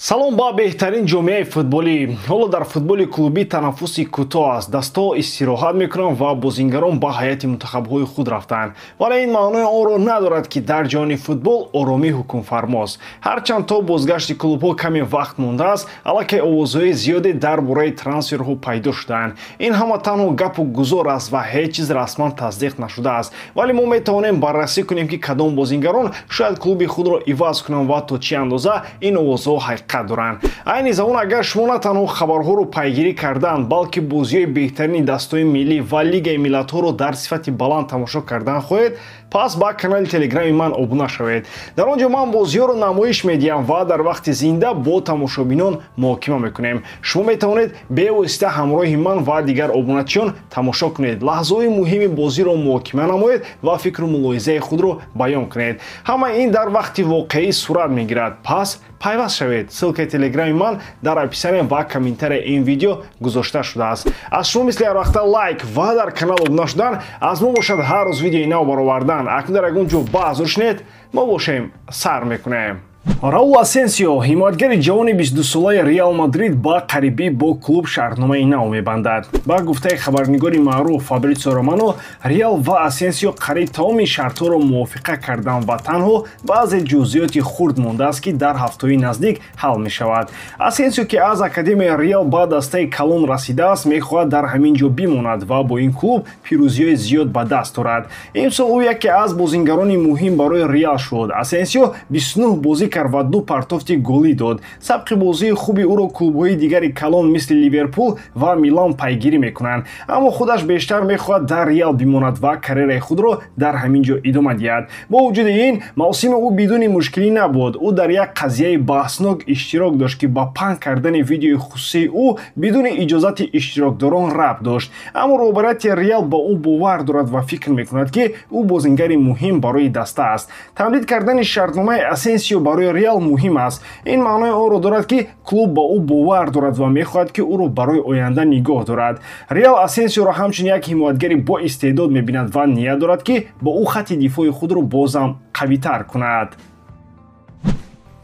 салом ба беҳтарин ҷомеаи футболӣ. ҳоло дар футболи клубӣ танаффуси кӯтоҳ аст. Дастҳо истироҳат мекунанд ва бозингарон ба ҳайати мунтахабҳои худ рафтанд. Вале ин маънои онро надорад, ки дар ҷаҳони футбол оромӣ ҳукмфармост. Ҳарчанд то бозгашти клубҳо каме вақт мондааст, аллакай овозҳои зиёде дар бораи трансферҳо пайдо шудаанд. Ин ҳама танҳо гапу гузор аст ва ҳеҷ чиз расман тасдиқ нашудааст. Вале мо метавонем баррасӣ кунем, ки кадом бозингарон шояд клуби худро иваз кунанд ва то чӣ андоза ин овозҳо доранд. Айни замон агар шумо на танҳо хабарҳоро пайгирӣ кардан, балки бозиҳои беҳтарини дастҳои миллӣ ва лигаи миллатҳоро дар сифати баланд тамошо кардан хоҳед, пас ба канали телеграми ман обуна шавед. Дар он ҷо ман бозиҳоро намоиш медиҳам ва дар вақти зинда бо тамошобинон муҳокима мекунем. Шумо метавонед бевосита ҳамроҳи ман ва дигар обуначиён тамошо кунед, лаҳзаҳои муҳими бозиро муҳокима намоед ва фикру мулоҳизаи худро баён кунед. Ҳама ин дар вақти воқеӣ сурат мегирад. Пас пайваст шавед. Ссилкаи телеграми ман дар описание ва комментарияи ин видео гузошта шудааст. Аз шумо мисли ҳар вақта лайк ва дар канал обуна шудан, аз мо бошад ҳар рӯз видеои нав баровардан. Акнун дар ягон ҷо баҳс шунед, мо бошем сар мекунем. Раул Асенсио, ҳимоятгари ҷавони 22-солаи Реал Мадрид ба қарибӣ бо клуб шартномаи нав мебандад. Ба гуфтаи хабарнигори маъруф Фабрицио Романо, Реал ва Асенсио қариб тамоми шартҳоро мувофиқа карданд ва танҳо баъзе ҷузъиёти хурд мондааст, ки дар ҳафтаҳои наздик ҳал мешавад. Асенсио, ки аз академияи Реал ба дастаи калон расидааст, мехоҳад дар ҳамин ҷо бимонад ва бо ин клуб пирӯзиҳои зиёд ба даст дорад. Имсол ӯ яке аз бозингарони муҳим барои Реал шуд. Асенсио 29 бозӣ кард ва 2 партофти голӣ дод. Сабқи бозии хуби ӯро клубҳои дигари калон мисли Ливерпул ва Милан пайгирӣ мекунанд. Аммо худаш бештар мехоҳад дар Реал бимонад ва карьераи худро дар ҳамин ҷо идома диҳад. Бо вуҷуди ин, мавсими ӯ бидуни мушкилӣ набуд. Ӯ дар як қазияи баҳснок иштирок дошт, ки ба панҳ кардани видеои хусусии ӯ бидуни иҷозати иштирокдорон рабт дошт. Аммо роҳбарияти Реал ба ӯ бовар дорад ва фикр мекунад, ки ӯ бозингари муҳим барои даста аст. Тамдид кардани шартномаи Асенсио барои Реал муҳим аст. Ин маънои онро дорад, ки клуб ба ӯ бовар дорад ва мехоҳад, ки ӯро барои оянда нигоҳ дорад. Реал Асенсиоро ҳамчун як ҳимоятгари боистеъдод мебинад ва ният дорад, ки бо ӯ хатти дифоъи худро бозам қавитар кунад.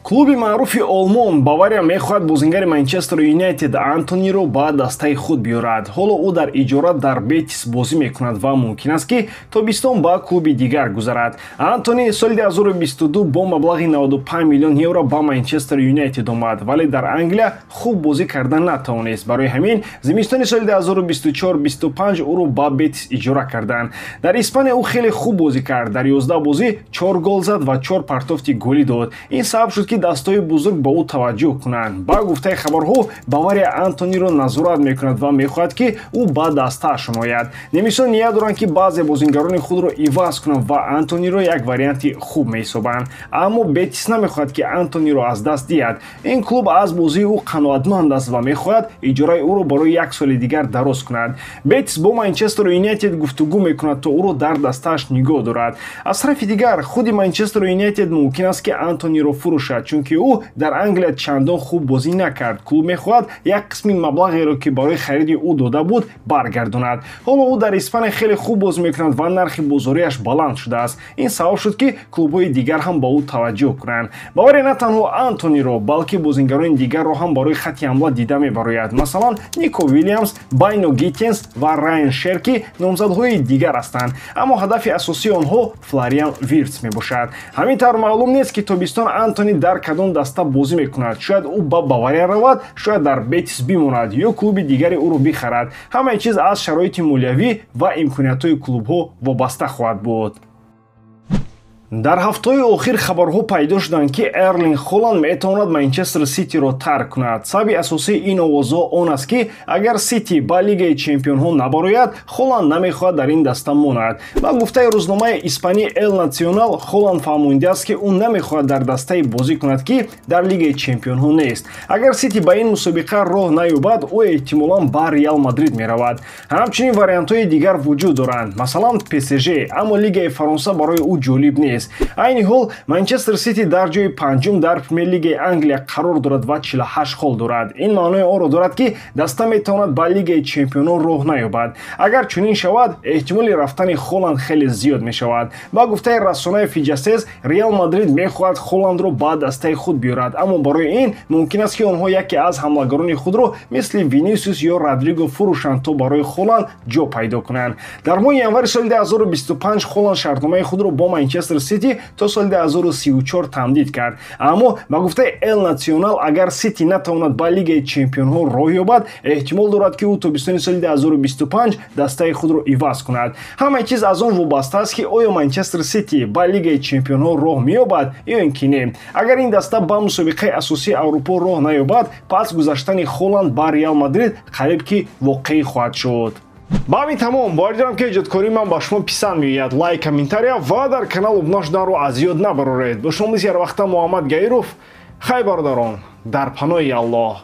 Клуби маъруфи Олмон Бавария мехоҳад бозингари Манчестер Юнайтед Антониро ба дастаи худ биёрад. ҳоло ӯ дар иҷора дар Бетис бозӣ мекунад ва мумкин аст, ки тобистон ба клуби дигар гузарад. Антони соли 2022 бо маблағи 95 миллион евро ба Манчестер Юнайтед омад, вале дар Англия хуб бозӣ кардан натавонист. Барои ҳамин зимистони соли 2024-25 ӯро ба Бетис иҷора карданд. Дар Испания ӯ хеле хуб бозӣ кард. Дар 11 бозӣ 4 гол зад ва 4 партофти голӣ дод. Ин сабаб шуд, ки дастҳои бузург ба ӯ таваҷҷӯҳ кунанд. Ба гуфтаи хабарҳо, Бавария Антониро назорат мекунад ва мехоҳад, ки ӯ ба дастааш омояд. Немисон ният доранд, ки баъзе бозингарони худро иваз кунанд ва Антониро як варианти хуб меҳисобанд. Аммо Бетис намехоҳад, ки Антониро аз даст диҳад. Ин клуб аз бозии ӯ қаноатманд аст ва мехоҳад иҷораи ӯро барои як соли дигар дароз кунад. Бетис бо Манчестер Юнайтед гуфтугӯ мекунад, то ӯро дар дастааш нигоҳ дорад. Аз тарафи дигар, худи Манчестер Юнайтед мумкин аст, ки Антониро фурӯшад, чунки ӯ дар Англия чандон хуб бозӣ накард. Клуб мехоҳад як қисми маблағеро, ки барои хариди ӯ дода буд, баргардонад. ҳоло ӯ дар Испания хеле хуб бозӣ мекунад ва нархи бозориаш баланд шудааст. Ин сабаб шуд, ки клубҳои дигар ҳам ба ӯ таваҷҷӯҳ кунанд. Бавария на танҳо Антониро, балки бозингарони дигарро ҳам барои хатти ҳамла дида мебарояд. Масалан, Нико Вилliams, Байно Гиттинс ва Райан Шерки номзадҳои дигар ҳастанд. Аммо ҳадафи асосии онҳо Флориан Виртс мебошад. Ҳамин тавр маълум нест, ки тобистон Антони дар кадом даста бозӣ мекунад. Шояд ӯ ба Бавария равад, шояд дар Бетис бимонад ё клуби дигари ӯро бихарад. Ҳамаи чиз аз шароити молиявӣ ва имкониятҳои клубҳо вобаста хоҳад буд. Дар ҳафтаҳои охир хабарҳо пайдо шуданд, ки Эрлинг Холанд метавонад Манчестер Ситиро тарк кунад. Сабаби асосии ин овозҳо он аст, ки агар Сити ба Лигаи Чемпионҳо набарояд, Холанд намехоҳад дар ин даста монад. Ба гуфтаи рӯзномаи испанӣ Эл Национал, Холанд фаҳмондааст, ки ӯ намехоҳад дар дастае бозӣ кунад, ки дар Лигаи Чемпионҳо нест. Агар Сити ба ин мусобиқа роҳ наёбад, ӯ эҳтимолан ба Реал Мадрид меравад. Ҳамчунин вариантҳои дигар вуҷуд доранд, масалан ПСЖ, аммо Лигаи Фаронса барои ӯ ҷолиб нест. нест. айни ҳол Манчестер Сити дар ҷои панҷум дар Премер-лигаи Англия қарор дорад ва 48 хол дорад. Ин маънои онро дорад ки даста метавонад ба Лигаи Чемпионон роҳ наёбад. Агар чунин шавад, эҳтимоли рафтани Холанд хеле зиёд мешавад. Ба гуфтаи расонаи Фиҷасес, Реал Мадрид мехоҳад Холандро ба дастаи худ биёрад, аммо барои ин мумкин аст ки онҳо яке аз ҳамлагарони худро мисли Винисиус ё Родриго фурӯшанд то барои Холанд ҷо пайдо кунанд. Дар моҳи январи соли 2025 Холанд шартномаи худро бо Манчестер Сити то соли 2034 тамдид кард. Аммо ба гуфтаи Эл Национал, агар Сити натавонад ба Лигаи Чемпионҳо роҳ ёбад, эҳтимол дорад ки ӯ тобистони соли 2025 дастаи худро иваз кунад. Ҳама чиз аз он вобаста аст ки оё Манчестер Сити ба Лигаи Чемпионҳо роҳ меёбад ё ин ки не. Агар ин даста ба мусобиқаи асосии Аврупо роҳ наёбад, пас гузаштани Холанд ба Реал Мадрид қариб ки воқеӣ хоҳад шуд. ба ҳамин тамом, бояр дорам ки иҷодкории ман ба шумо писанд меояд. Лайк, комментария ва дар канал обуна шуданро аз ёд набароред. Бо шумо мисли ҳар вақта Муҳаммад Гаиров. Хай бародарон, дар паноҳи Аллоҳ.